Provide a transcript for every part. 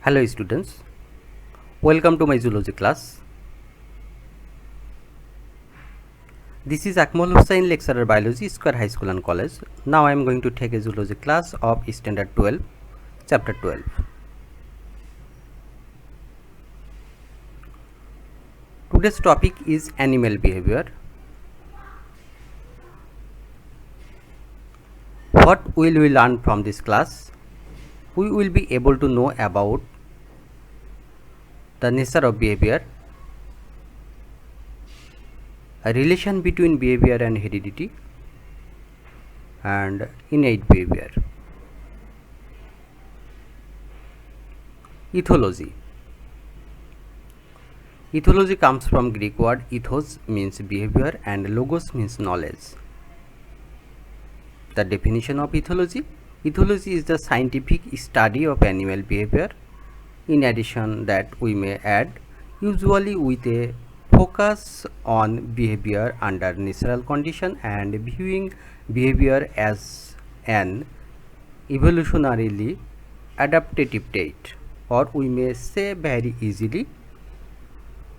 Hello students, welcome to my zoology class. This is Akmal Hussain, lecturer biology, Square High School and College. Now I am going to take a zoology class of standard 12, chapter 12. Today's topic is animal behavior. What will we learn from this class? We will be able to know about the nature of behavior, a relation between behavior and heredity, and innate behavior. Ethology. Ethology comes from Greek word ethos, means behavior, and logos means knowledge. The definition of ethology: ethology is the scientific study of animal behavior. In addition, that we may add, usually with a focus on behavior under natural condition and viewing behavior as an evolutionarily adaptive trait, or we may say very easily,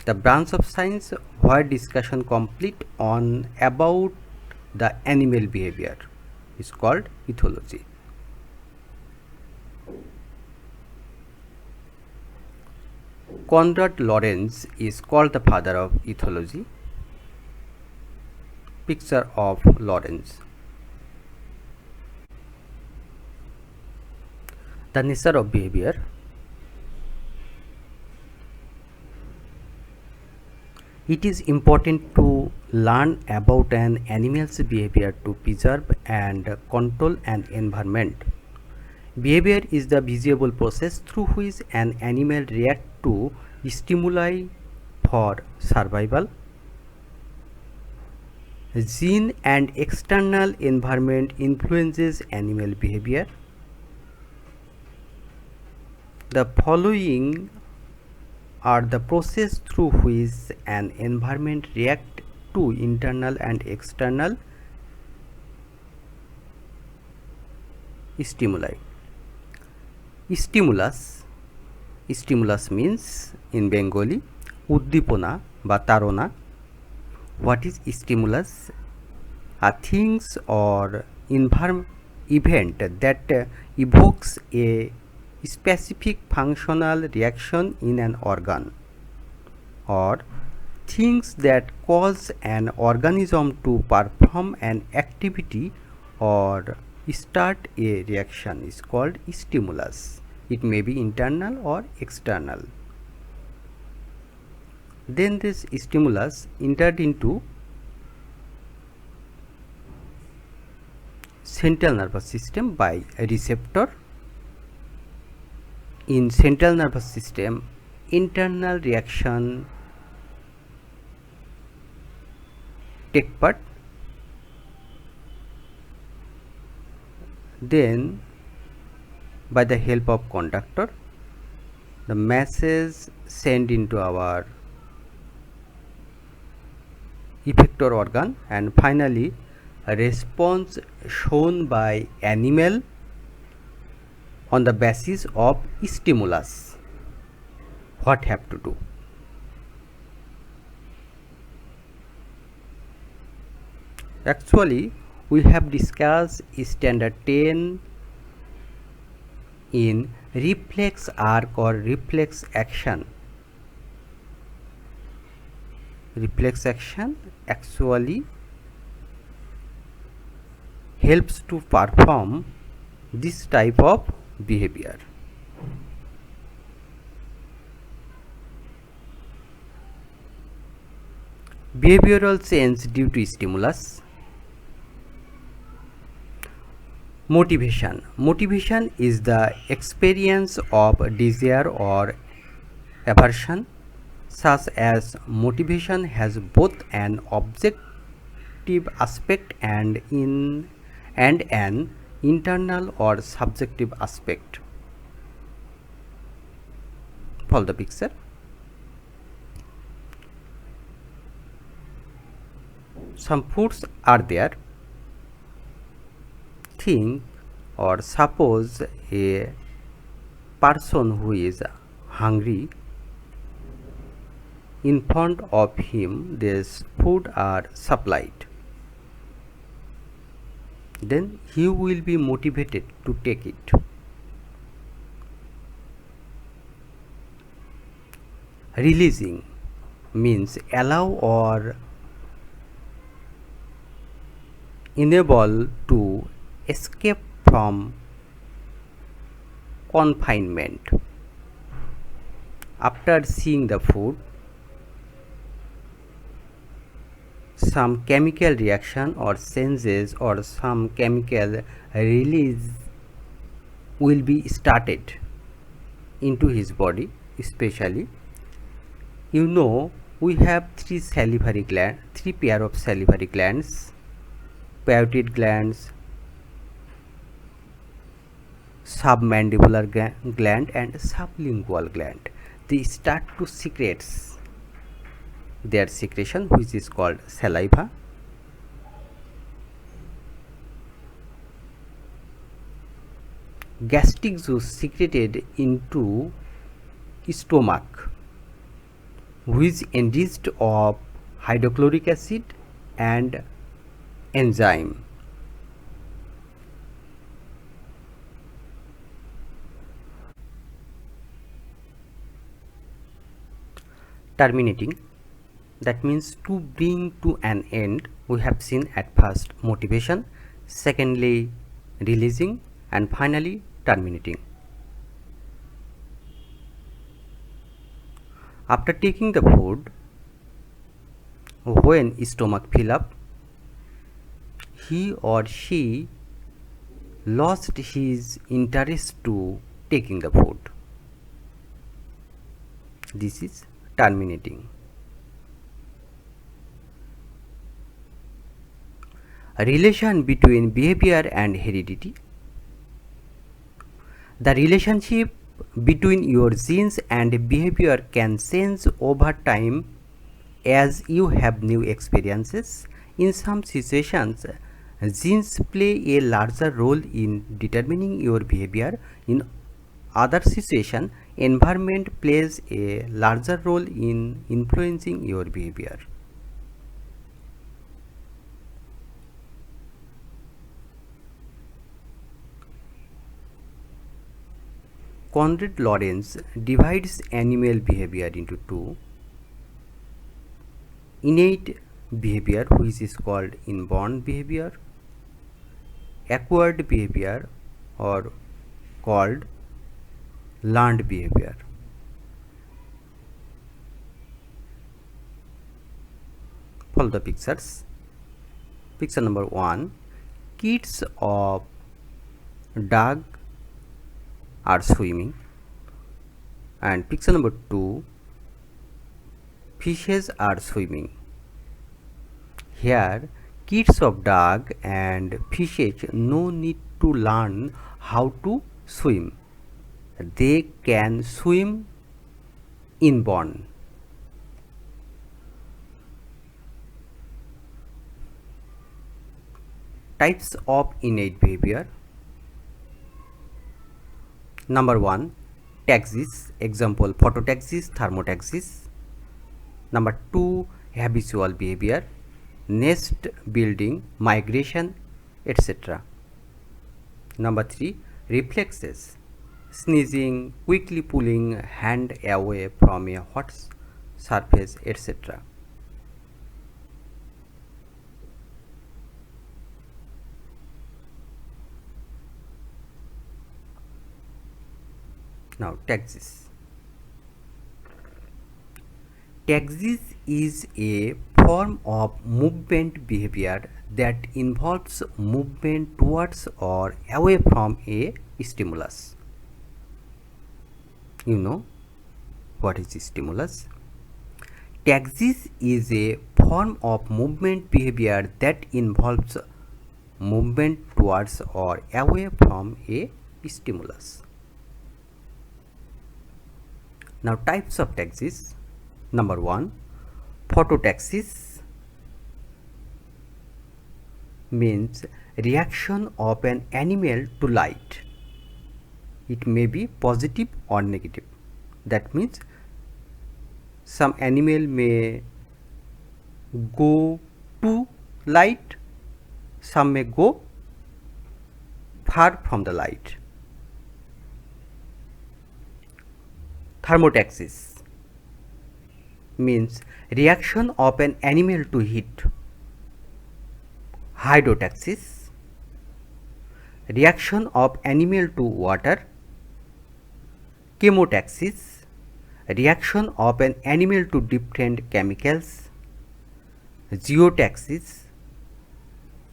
the branch of science where discussion complete on about the animal behavior is called ethology. Konrad Lorenz is called the father of ethology. Picture of Lorenz. The nature of behavior. It is important to learn about an animal's behavior to preserve and control an environment. Behavior is the visible process through which an animal reacts to stimuli for survival. Gene and external environment influences animal behavior. The following are the process through which an environment reacts to internal and external stimuli. Stimulus means in Bengali uddipona ba tarona. What is stimulus? A things or event that evokes a specific functional reaction in an organ, or things that cause an organism to perform an activity or start a reaction is called stimulus. It may be internal or external. Then this stimulus entered into central nervous system by a receptor. In central nervous system, internal reaction take part. Then by the help of conductor, the message sent into our effector organ, and finally a response shown by animal on the basis of stimulus. What have to do? Actually, we have discussed standard 10 in reflex arc or reflex action. Reflex action actually helps to perform this type of behavior. Behavioral change due to stimulus. Motivation. Motivation is the experience of desire or aversion, such as motivation has both an objective aspect and an internal or subjective aspect. Follow the picture. Some foods are there. Think or suppose a person who is hungry, in front of him this food are supplied, then he will be motivated to take it. Releasing means allow or enable to escape from confinement. After seeing the food, some chemical reaction or senses or some chemical release will be started into his body. Especially, we have three pair of salivary glands: parotid glands, submandibular gland and sublingual gland. They start to secrete their secretion, which is called saliva. Gastric juice secreted into stomach, which enriched of hydrochloric acid and enzyme. Terminating, that means to bring to an end. We have seen at first motivation, secondly releasing, and finally terminating. After taking the food, when stomach fill up, he or she lost his interest to taking the food. This is terminating. A relation between behavior and heredity. The relationship between your genes and behavior can change over time as you have new experiences. In some situations, genes play a larger role in determining your behavior. In other situations, environment plays a larger role in influencing your behavior. Konrad Lorenz divides animal behavior into two: innate behavior, which is called inborn behavior; acquired behavior or called learned behavior. Follow the pictures. Picture number 1, kids of dog are swimming, and picture number 2, fishes are swimming. Here, kids of dog and fishes no need to learn how to swim. They can swim inborn. Types of innate behavior. Number 1, taxis, example phototaxis, thermotaxis. Number 2, habitual behavior, nest building, migration, etc. Number 3, reflexes, sneezing, quickly pulling hand away from a hot surface, etc. Now, taxis. Taxis is a form of movement behavior that involves movement towards or away from a stimulus. You know what is stimulus? Taxis is a form of movement behavior that involves movement towards or away from a stimulus. Now, types of taxis. Number 1, phototaxis means reaction of an animal to light. It may be positive or negative. That means some animal may go to light, some may go far from the light. Thermotaxis means reaction of an animal to heat. Hydrotaxis, reaction of animal to water. Chemotaxis, reaction of an animal to different chemicals. Geotaxis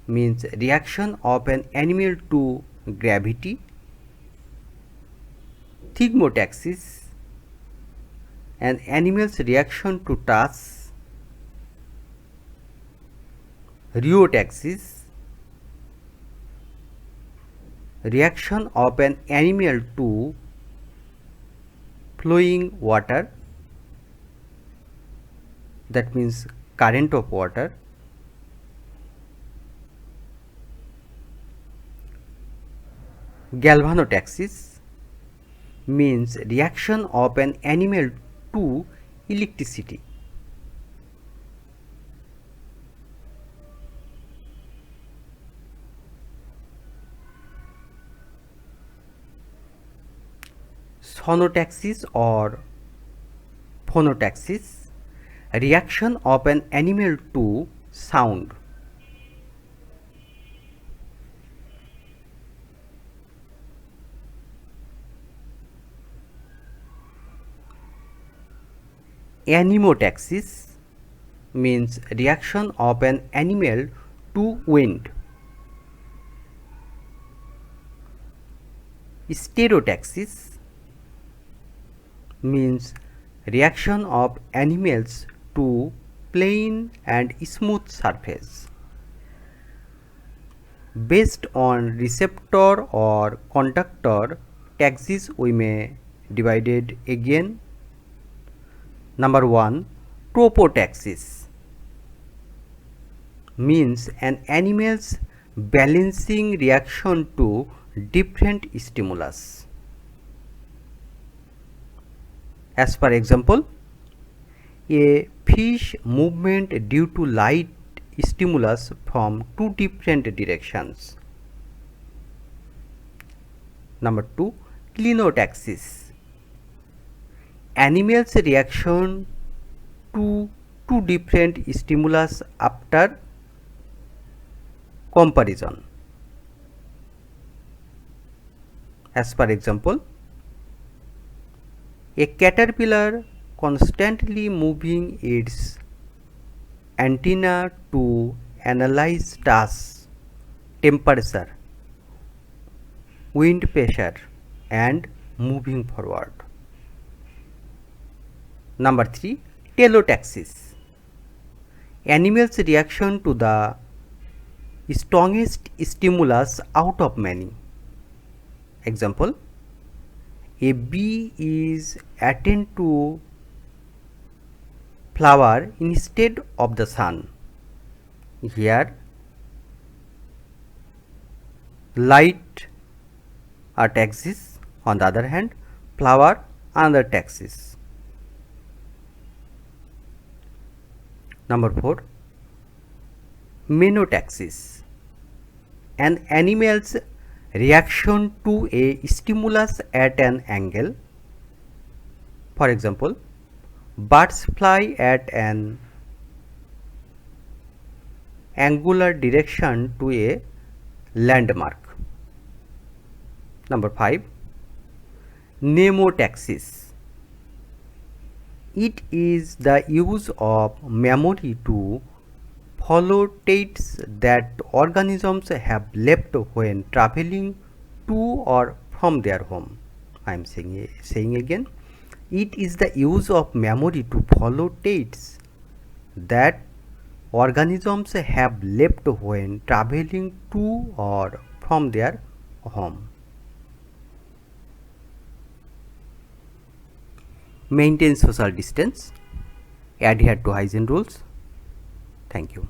means reaction of an animal to gravity. Thigmotaxis, an animal's reaction to touch. Rheotaxis, reaction of an animal to flowing water, that means current of water. Galvanotaxis means reaction of an animal to electricity. Sonotaxis or phonotaxis, reaction of an animal to sound. Anemotaxis means reaction of an animal to wind. Stereotaxis means reaction of animals to plain and smooth surface. Based on receptor or conductor taxis, we may divide it again. Number 1, tropotaxis means an animal's balancing reaction to different stimulus. As per example, a fish movement due to light stimulus from two different directions. Number 2, clinotaxis, animals' reaction to two different stimulus after comparison. As per example, a caterpillar constantly moving its antenna to analyze dust, temperature, wind pressure and moving forward. Number 3, teleotaxis, animals' reaction to the strongest stimulus out of many. Example, a bee is attuned to flower instead of the sun. Here light are taxis, on the other hand flower another taxis. Number 4, menotaxis, an animal's reaction to a stimulus at an angle. For example, birds fly at an angular direction to a landmark. Number 5, mnemotaxis, it is the use of memory to follow traits that organisms have left when traveling to or from their home. I am saying again, it is the use of memory to follow traits that organisms have left when traveling to or from their home. Maintain social distance, adhere to hygiene rules. Thank you.